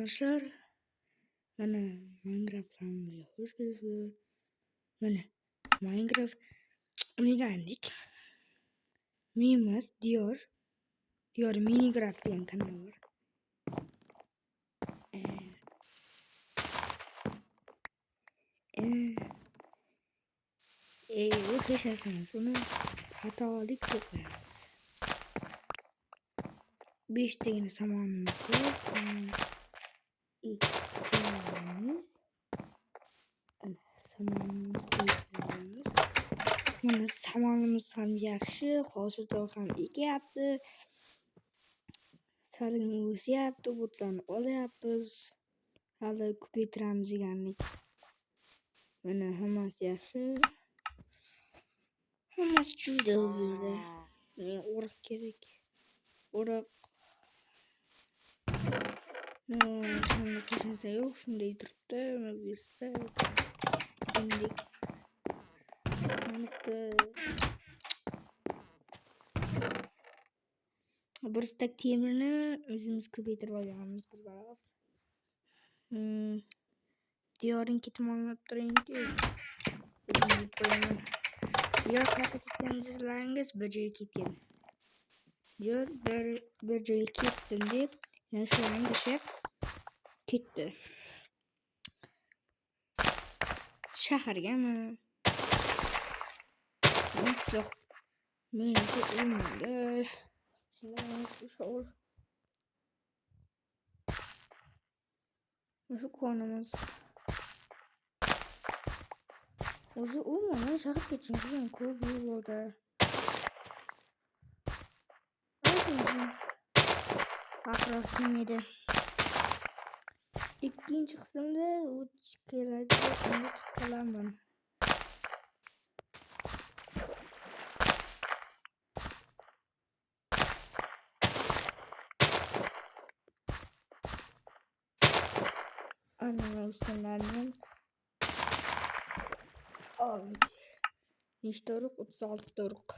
arkadaşlar. Mana Minecraft kanalımıza hoş geldiniz. Mana Minecraft o'ynagandik. Mimas Diyor Minecraft degan kanal bor. O'xshashamiz uni xatolik deb qo'yamiz. 5 tagina samonimiz bor. Ikkimiz samonimiz qo'yib mana samonimiz ham yaxshi, hozirda ham ekyapti. Saling o'syapti, o'tlarni olyapmiz. Hali ko'paytiramiz degandik. Mana hammasi yaxshi. Hammasi joyida bu yerda. O'roq kerak. O'roq. Shunday qilsa yo'q, shunday turibdi. Uni bilsa endi bir stak temirni o'zimiz ko'paytirib olganmiz biroz. Diyoring ketib olib turingki. O'zimni qo'yaman. Diyor qanaqa ketgan desangiz, bir joyga ketgan. Diyor bir joyga ketdim deb, yana shularni tashlab ketdi. Shahargami? Meni o'lmadi. Sizlarimiz o'sha konimiz. O'zi o'lmadi, shahar ketishim ko'p bo'ldi. Aqroq kelmaydi. Ikkinchi qismda o'tish keladi deb umid qilaman. Ana ustunlarni oldik. Nechta urug'? 36 urug'.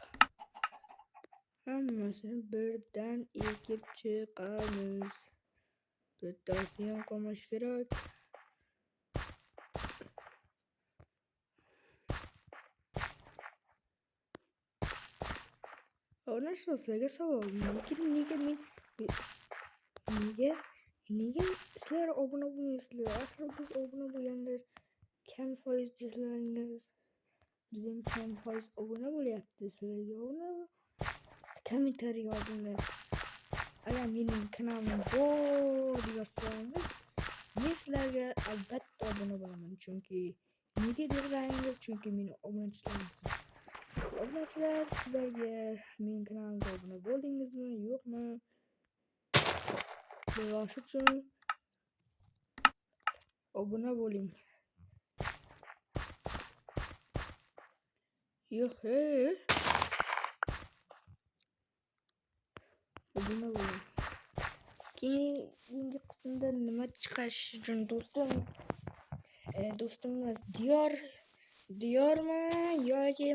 Hammasini birdan ekib chiqamiz. Bittasi ham qolmashi kerak. Ana sizlarga savol, nega sizlar obuna bo'lmaysizlar? Axir biz obuna bo'lganlar kam foiz sizlaringiz. Bizning kam foiz obuna bo'lyapti. Sizlarga obuna kommentariy yozinglar. Agar mening kanalim bor desangiz, men sizlarga albatta obuna bo'laman. Chunki nega desangiz, chunki meni obunachilarimsiz. Obunachilar, sizlarga mening kanalimga obuna bo'ldingizmi, yo'qmi? Bilash uchun obuna bo'ling. Yo'q, obuna bo'ling. Keyingi qismda nima chiqarish uchun do'stimiz Diyormi yoki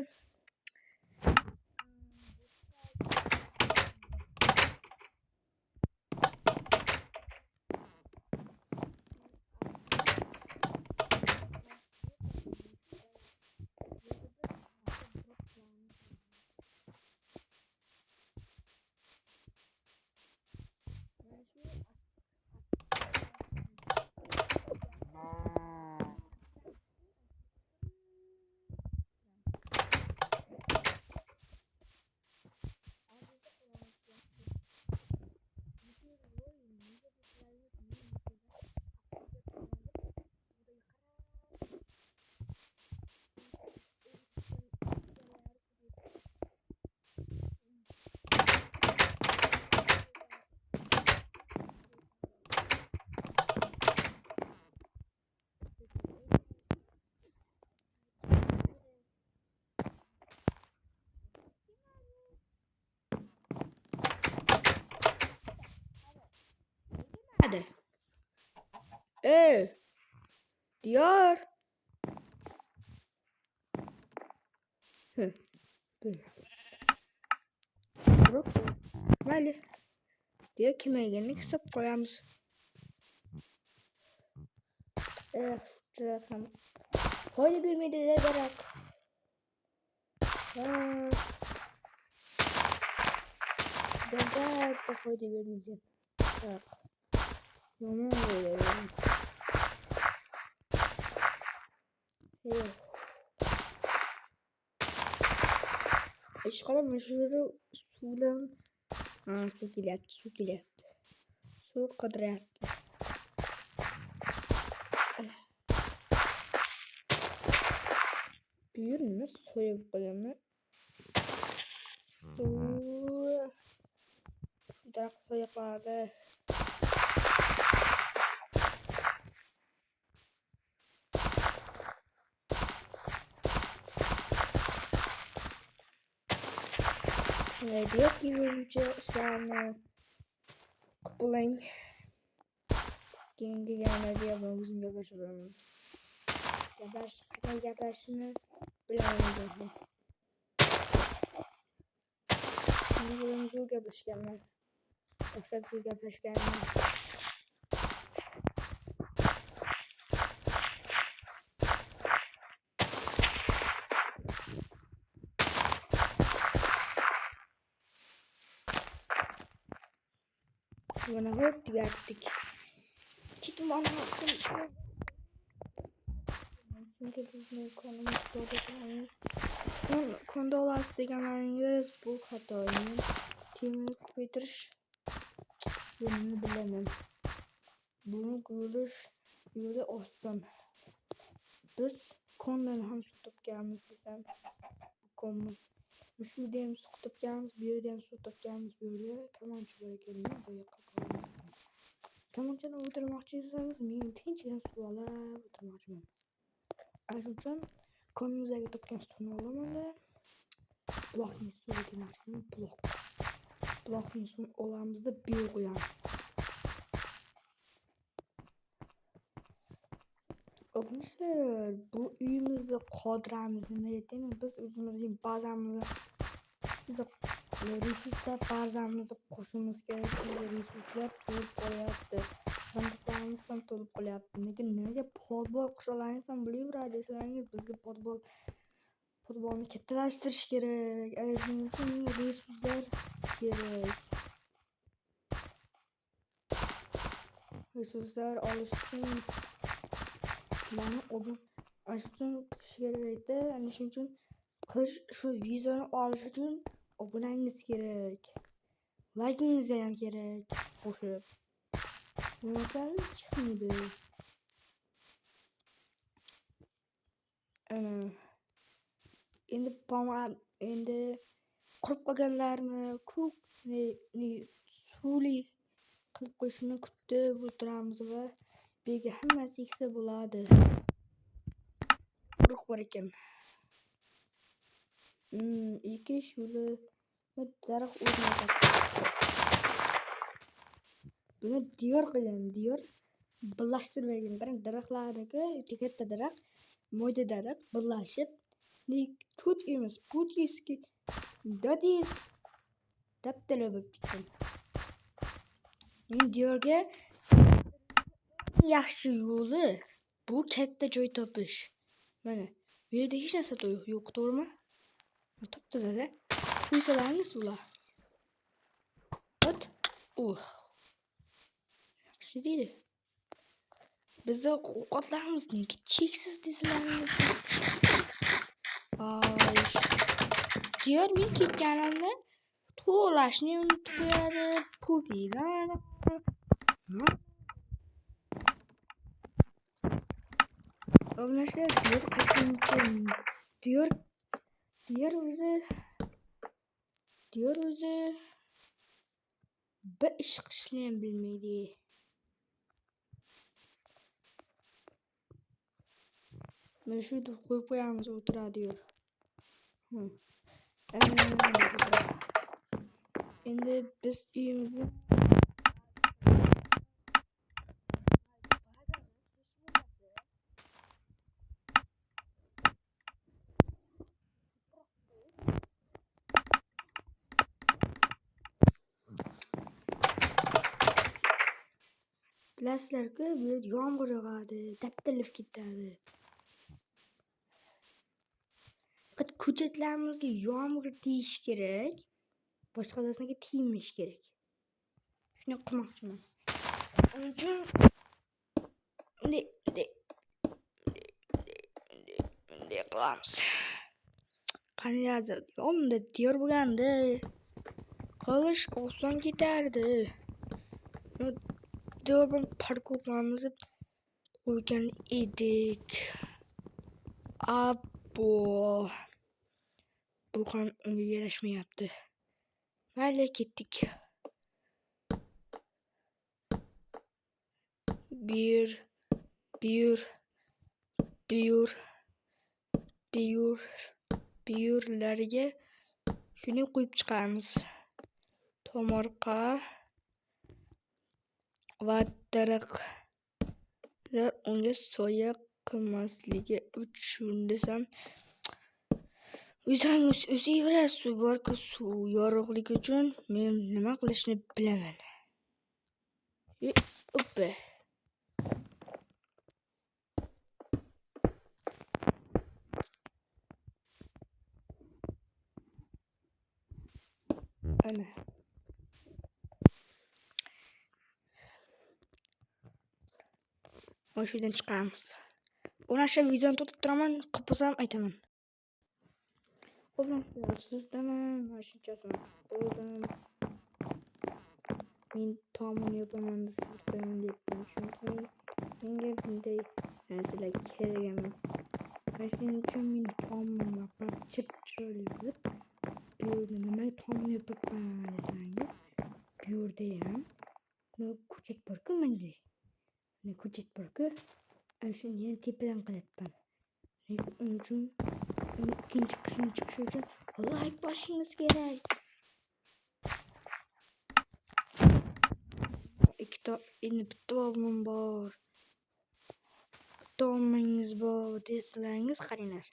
Diyor. Mayli. Diyor kim ekanini hisob qo'yamiz. Şurada tam. Foyda vermedi de darak. Ben de foyda vermeyeceğim. Bak. Yaman böyle. Yok. İşgal'ın meşhur suların su kilet. Su kadar büyür mü? Soyup koyalım. Şurada soyukladı. Ne diyor ki önce sana kupulayın. Gengi gelmedi ya ben uzun yola çıkıyorum. Yadaşını bilemedim. Şimdi buranın zor yapışkanlar. Yoksa zor yapışkanlar. Bana hop yaptık. Gittim anlattım. Çünkü bizim konumuz doğru. Konuda olan deganlarınız bu kadar oyunun. Team'i bitiriş. Bunu bilemem. Bunu görüş olsun. Biz konudan ham tutup gelmiş desem. Bu konu. Şu dem tutup gelmiş, bir dem tutup gelmiş böyle. Tamam şuraya gelin. Buraya kakalım. Tamam canım oturmakçıysanız benim tinçten suala oturmakçıyım. Ayrıca konumuza gittikten sonra olamam. Blokun suyu demiştim. Blokun suyu olamızda bir koyan. Arkadaşlar bu üyümüzü kodramızı ne değil mi? Biz özümüzün bazamızı size resurslar bazamızı koşmamız gerekiyor. Resurslar tolup koyattı. Sandıklarımızdan tolup koyattı. Nega podbol kuşalarınızdan biliyor adresleriniz bizge podbolni kattalashtirish kerak. Shuning uchun resurslar kerak. Resurslar olish uchun mana odam shuning qilish kerakda. Ana shuning uchun qish shu vizani olish uchun obunangiz kerak. Like'ingiz ham kerak. Qo'shib. Bo'lmasa chiqmaydi. Endi qurib qolganlarni suvli qilib qo'yishini kutib o'tiramiz va bega hammasi eksa bo'ladi. Quruq bor ekan. Ekish yo'li daraxt o'rnatadi. Buni diyor birlashtirib bergan. Qarang, daraxtlarniki katta daraxt, mo'yda daraxt birlashib, tut emas, putkiski dadis dabdala bo'lib ketgan. Men diyorga yaxshi yo'li bu katta joy topish. Mana bu yerda hech narsa yo'q, to'g'rimi? Topdi-da. Qo'ysalaringiz bular. Ot. Yaxshi deydi. Bizda ovqatlarimiz nega cheksiz deysizlarmi? Diyor men ketganimda to'lashni unutib qo'yadi. Pulinglar. Arkadaşlar diyor o'zi bir ish qilishni ham bilmaydi. Mana shu deb qo'yib qo'yamiz o'tiradi diyor. Endi biz uyimizni Bilasizlar-ku, bu yerda yomg'ir yog'adi, dabdalab ketadi. Faqat ko'chatlarimizga yomg'ir tegishi kerak, boshqa narsaga tegmashi kerak. Shuni qilmoqchiman. Uning uchun bunday qilamiz. Qaniydir yo'lda tayyor bo'lganda qilish oson ketardi. Devorni parkovlarimiz qo'ygan edik. Abbo. Bu ham unga yarashmayapti. Mayli, ketdik. Buyurlarga shuni qo'yib chiqamiz. Tomorqa va daraxtlar unga soya qilmasligi uchun desam, o'siyveradi. Suv bor-ku, suv yorug'ligi uchun men nima qilishni bilaman. Oppa. Ana. Mashinadan chiqamiz. O'sha videoni to'xtatib turaman, qilsam aytaman. O'zimizlar sizdaman, mashinadan bo'ldim. Men tomon yopaman desam deyapman, chunki menga bunday narsalar kerak emas. Shuning uchun men tomon yopib, chiroyli qilib, bu yerda nima tomon yopibman desangiz, bu yerda ham ko'chat bor-ku, mana ko'chat bor-ku, ana shuni yana tepadan qilyapman. Uning uchun ikkinchi qismi chiqishi uchun like bosishingiz kerak. Bitta o'g'lim bor. Bitta o'g'lingiz bor desangiz qaranglar.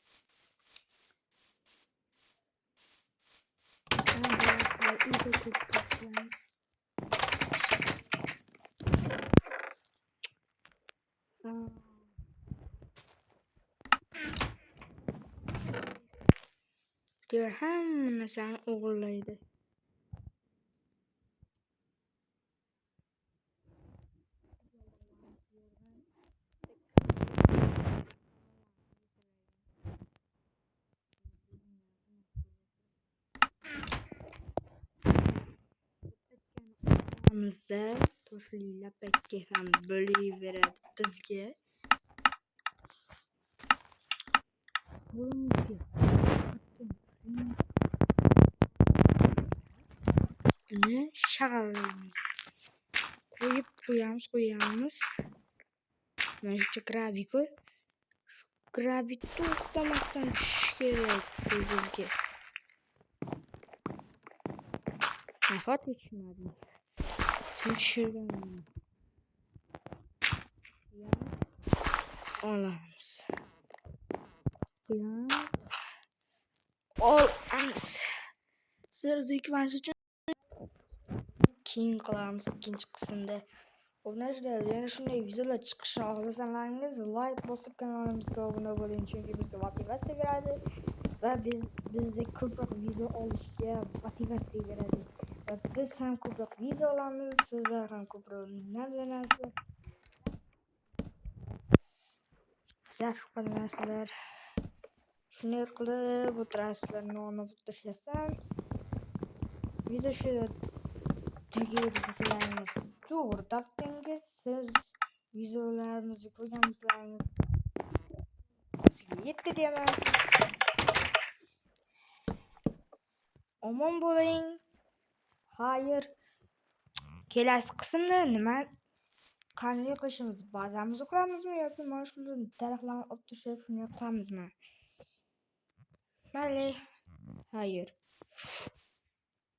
Diyor hamma narsani o'g'irlaydi. Bizda turli lapakka ham bo'laveradi bizga. Uni shag'al qo'yamiz. Mana shu graviy-ku. Graviy to'xtamasdan tushishi kerak bizga. Nahot tushmadim. Sen tushirganman. Olamiz. Olamiz. Sizlarga uchun keyin qilamiz ikkinchi qismda. Obunachlar, yana shunday videolar chiqishini xohlasangiz, like bosib kanalimizga obuna bo'ling, chunki bizga motivatsiya beradi va bizga ko'proq video olishga motivatsiya beradi. Va biz ham ko'proq video olamiz, sizlar ham ko'proq navlanasiz. Zavq qilmasizlar. Shunday qilib o'tirasizlar, nonni tashlasam. Video shu tugaydi desangiz, to'g'ri topdingiz. Siz videolarimizni ko'rganmiz. Yetti deyman. Omon bo'ling. Xayr. Kelasi qismda qanday qilishimiz, bazamizni quramizmi yoki mana shu daraxtlarni olib tashlab shunday qilamizmi? Mayli. Xayr.